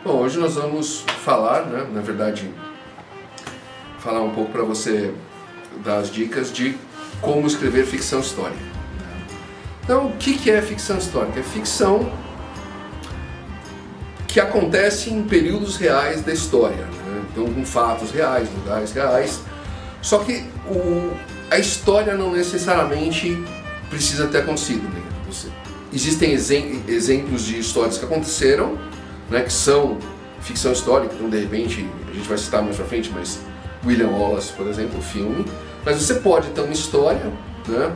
Bom, hoje nós vamos falar, né, na verdade, falar um pouco para você das dicas de como escrever ficção histórica. Então, o que é ficção histórica? É ficção que acontece em períodos reais da história, né? Então, com fatos reais, lugares reais. Só que a história não necessariamente precisa ter acontecido, né? Existem exemplos de histórias que aconteceram, né, que são ficção histórica, então de repente, a gente vai citar mais pra frente, mas William Wallace, por exemplo, o filme. Mas você pode ter uma história, né,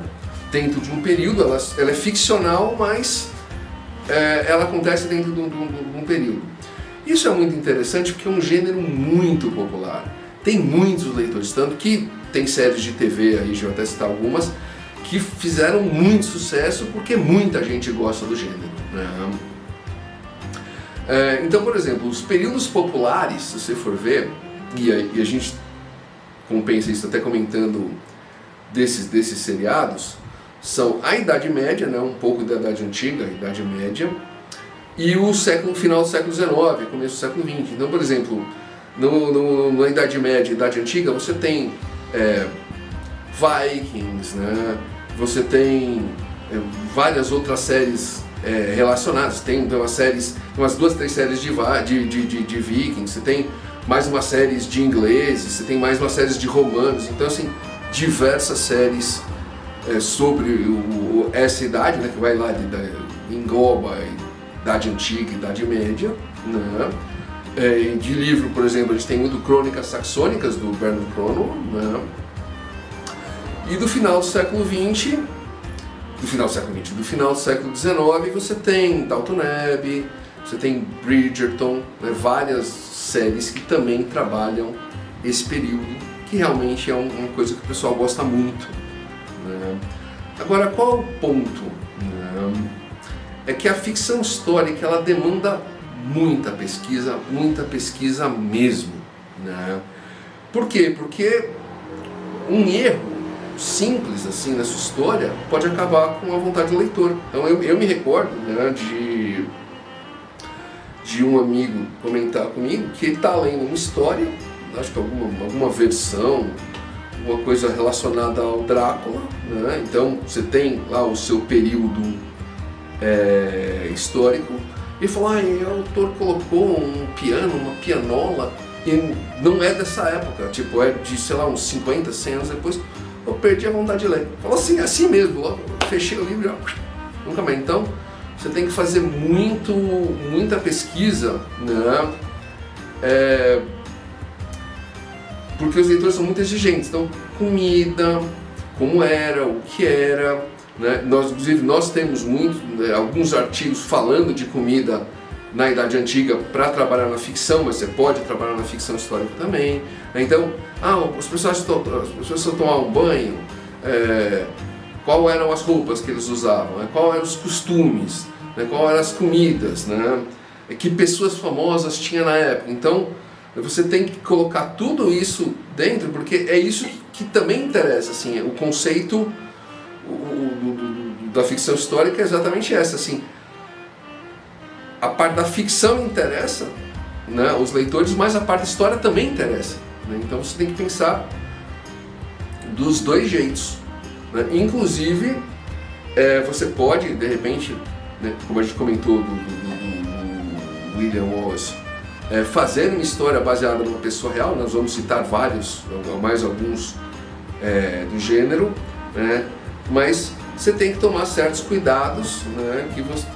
dentro de um período, ela é ficcional, mas ela acontece dentro de um período. Isso é muito interessante porque é um gênero muito popular. Tem muitos leitores, tanto que tem séries de TV, aí já vou até citar algumas, que fizeram muito sucesso porque muita gente gosta do gênero, né? Então, por exemplo, os períodos populares, se você for ver, e a gente compensa isso até comentando desses seriados, são a Idade Média, né, um pouco da Idade Antiga, a Idade Média, e o final do século XIX, começo do século XX. Então, por exemplo, na Idade Média e Idade Antiga, você tem Vikings, né? Você tem várias outras séries relacionadas. Tem umas 2, 3 séries de Vikings, você tem mais umas séries de ingleses, você tem mais umas séries de romanos. Então, assim, diversas séries sobre essa idade, né, que vai lá engloba a Idade Antiga e Idade Média, né? De livro, por exemplo, a gente tem o do Crônicas Saxônicas, do Bernard Cornwell, né? E do final do século XX, do final do século XIX, você tem Downton Abbey, você tem Bridgerton, né, várias séries que também trabalham esse período, que realmente é uma coisa que o pessoal gosta muito, né? Agora, qual é o ponto? Né? É que a ficção histórica ela demanda muita pesquisa mesmo, né? Por quê? Porque um erro simples assim nessa história pode acabar com a vontade do leitor. Então eu me recordo, né, de um amigo comentar comigo que ele está lendo uma história, acho que alguma versão, uma coisa relacionada ao Drácula, né? Então você tem lá o seu período histórico, e falou, o autor colocou um piano, uma pianola, e não é dessa época, tipo, é de, sei lá, uns 50, 100 anos depois. Eu perdi a vontade de ler. Falou assim mesmo, logo fechei o livro e nunca mais. Então, você tem que fazer muita pesquisa, né? Porque os leitores são muito exigentes. Então, comida, como era, o que era, né? Inclusive, nós temos alguns artigos falando de comida na Idade Antiga para trabalhar na ficção, mas você pode trabalhar na ficção histórica também. Então, as pessoas tomavam banho, qual eram as roupas que eles usavam, né? Qual eram os costumes, né? Qual eram as comidas, né? Que pessoas famosas tinha na época. Então, você tem que colocar tudo isso dentro, porque é isso que também interessa, assim, o conceito da ficção histórica é exatamente essa, assim. A parte da ficção interessa, né, os leitores, mas a parte da história também interessa, né? Então você tem que pensar dos dois jeitos, né? Inclusive, você pode, de repente, né, como a gente comentou do William Wallace, fazer uma história baseada numa pessoa real. Nós vamos citar mais alguns do gênero, né? Mas você tem que tomar certos cuidados, né,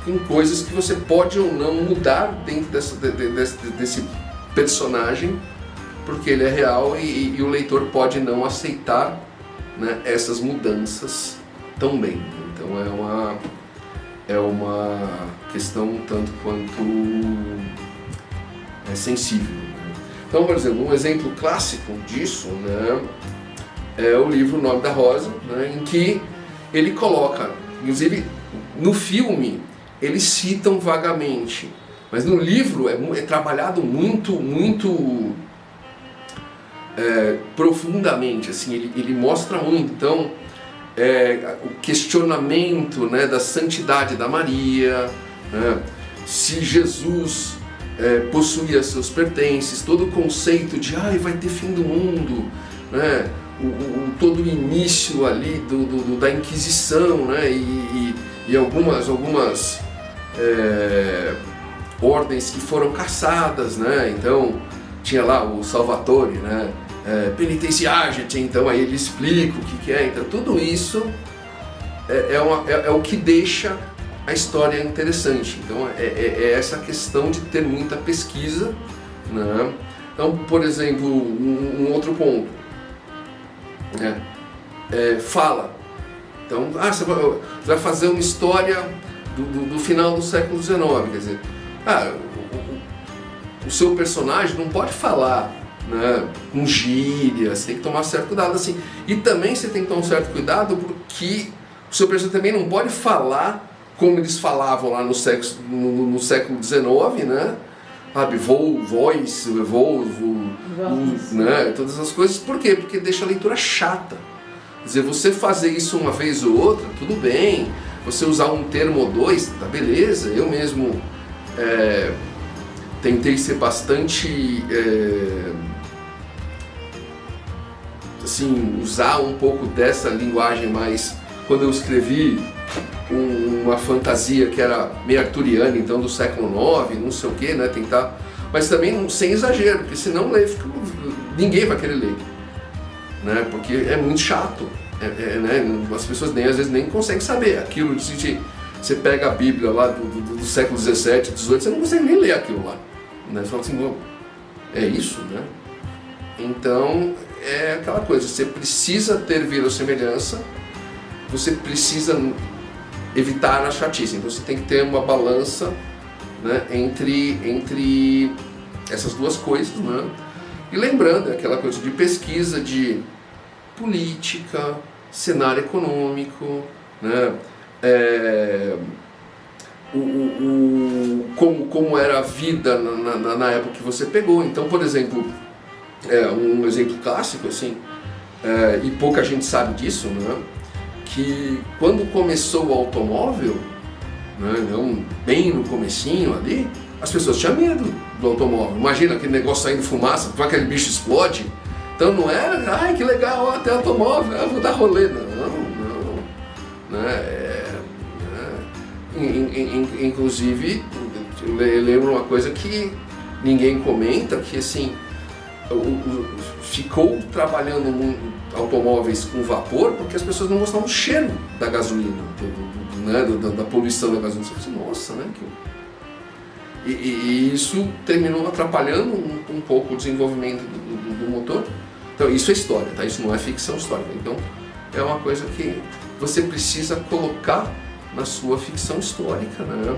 com coisas que você pode ou não mudar dentro desse personagem, porque ele é real e o leitor pode não aceitar, né, essas mudanças também. Então é uma questão um tanto quanto sensível, né? Então, por exemplo, um exemplo clássico disso, né, é o livro O Nome da Rosa, né, em que ele coloca, inclusive no filme eles citam vagamente, mas no livro é trabalhado muito profundamente, assim, ele mostra muito. Então, o questionamento, né, da santidade da Maria, né, se Jesus possuía seus pertences, todo o conceito de vai ter fim do mundo, né? Todo o início ali da Inquisição, né? E algumas ordens que foram caçadas, né? Então tinha lá o Salvatore, né? Penitenciagite, então aí ele explica o que é. Então tudo isso é o que deixa a história interessante. Então é essa questão de ter muita pesquisa, né? Então, por exemplo, um outro ponto, né? Fala. Então, você vai fazer uma história do final do século XIX, quer dizer, o seu personagem não pode falar, né, com gírias, tem que tomar certo cuidado assim. E também você tem que tomar um certo cuidado porque o seu personagem também não pode falar como eles falavam lá no século XIX, né? Sabe, voice, né? Todas as coisas. Por quê? Porque deixa a leitura chata. Quer dizer, você fazer isso uma vez ou outra, tudo bem. Você usar um termo ou dois, tá beleza. Eu mesmo tentei ser bastante... assim, usar um pouco dessa linguagem mais... Quando eu escrevi uma fantasia que era meio arturiana, então do século IX, não sei o que, né, tentar, mas também sem exagero, porque senão ninguém vai querer ler, né, porque é muito chato, né, as pessoas às vezes nem conseguem saber aquilo. Você pega a Bíblia lá do século XVII, XVIII, você não consegue nem ler aquilo lá, né, você fala assim, é isso, né? Então é aquela coisa, você precisa ter verossimilhança, você precisa evitar a chatice. Então você tem que ter uma balança, né, entre essas duas coisas, né? E lembrando, aquela coisa de pesquisa de política, cenário econômico, né? Como era a vida na época que você pegou. Então, por exemplo, um exemplo clássico, assim, e pouca gente sabe disso, né? Que quando começou o automóvel, né, não, bem no comecinho ali, as pessoas tinham medo do automóvel. Imagina aquele negócio saindo fumaça, aquele bicho explode. Então não era, que legal, até automóvel, vou dar rolê. Não. Né, inclusive, eu lembro uma coisa que ninguém comenta, que assim, ficou trabalhando automóveis com vapor porque as pessoas não gostavam do cheiro da gasolina, né, da poluição da gasolina. Você fala assim, nossa, né? E isso terminou atrapalhando um pouco o desenvolvimento do motor. Então isso é história, tá? Isso não é ficção histórica. Então é uma coisa que você precisa colocar na sua ficção histórica, né?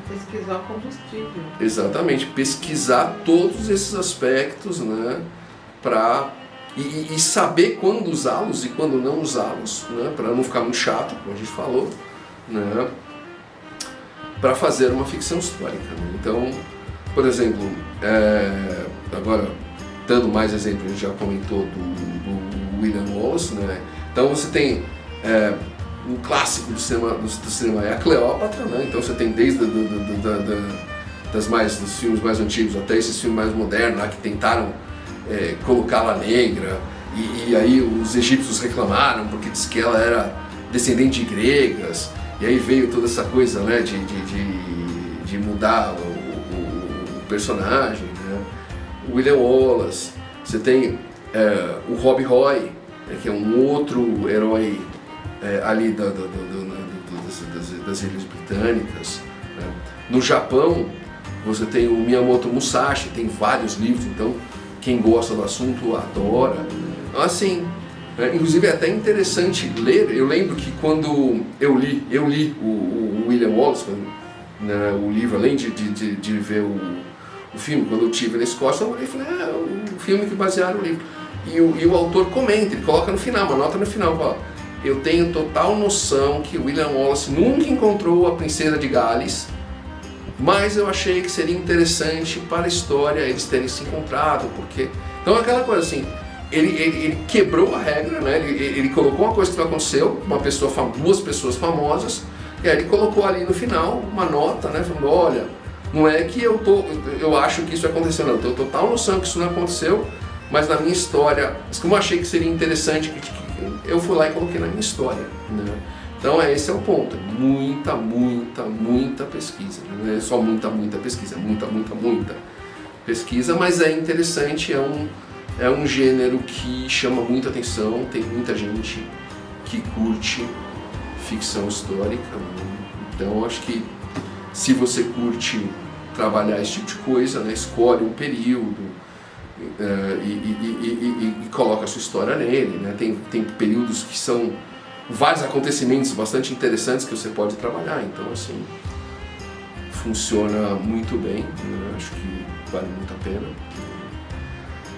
Pesquisar o combustível. Exatamente, pesquisar todos esses aspectos, né, e saber quando usá-los e quando não usá-los, né, para não ficar muito chato, como a gente falou, né, para fazer uma ficção histórica. Né? Então, por exemplo, agora dando mais exemplo, a gente já comentou do William Wallace, né? Então você tem um clássico do cinema é a Cleópatra, né? Então você tem desde dos filmes mais antigos até esses filmes mais modernos lá que tentaram colocá-la negra, e aí os egípcios reclamaram porque diz que ela era descendente de gregas, e aí veio toda essa coisa, né, de mudar o personagem, né? O William Wallace, você tem o Rob Roy, né, que é um outro herói ali das Ilhas Britânicas, né? No Japão você tem o Miyamoto Musashi, tem vários livros, então quem gosta do assunto adora. Então, assim, inclusive é até interessante ler. Eu lembro que quando eu li o William Wallace, né, o livro, além de ver o filme, quando eu estive na Escócia, eu falei, o filme que basearam o livro. E o autor comenta, ele coloca no final, uma nota no final, fala, eu tenho total noção que William Wallace nunca encontrou a princesa de Gales, mas eu achei que seria interessante para a história eles terem se encontrado, porque... Então é aquela coisa assim, ele quebrou a regra, né? Ele colocou uma coisa que não aconteceu, duas pessoas famosas, e aí ele colocou ali no final uma nota, né? Falando, olha, Não é que eu acho que isso aconteceu, não. Eu tenho total noção que isso não aconteceu, mas na minha história, como eu achei que seria interessante, eu fui lá e coloquei na minha história, né? Então esse é o ponto, muita pesquisa, não é só muita pesquisa, muita pesquisa, mas é interessante, é um gênero que chama muita atenção, tem muita gente que curte ficção histórica, né? Então acho que se você curte trabalhar esse tipo de coisa, né, escolhe um período e coloca a sua história nele, né? Tem períodos que são vários acontecimentos bastante interessantes que você pode trabalhar, então assim, funciona muito bem, né? Acho que vale muito a pena.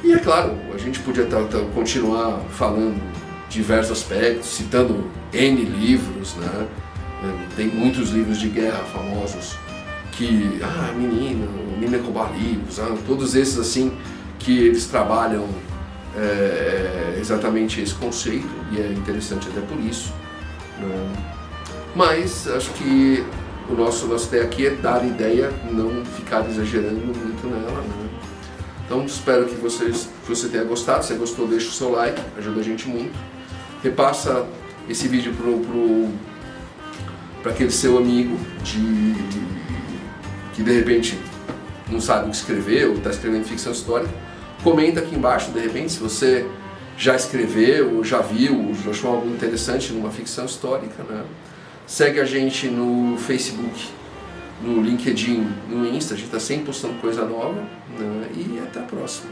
E é claro, a gente podia continuar falando diversos aspectos, citando N livros, né? Tem muitos livros de guerra famosos que, menina roubar livros, todos esses assim que eles trabalham exatamente esse conceito, e é interessante até por isso, né? Mas acho que o nosso ideia aqui é dar ideia, não ficar exagerando muito nela, né? Então espero que você tenha gostado. Se gostou, deixa o seu like, ajuda a gente muito. Repassa esse vídeo para aquele seu amigo que de repente não sabe o que escrever ou está escrevendo ficção histórica. Comenta aqui embaixo, de repente, se você já escreveu, ou já viu, ou já achou algo interessante numa ficção histórica, né? Segue a gente no Facebook, no LinkedIn, no Insta, a gente está sempre postando coisa nova, né? E até a próxima.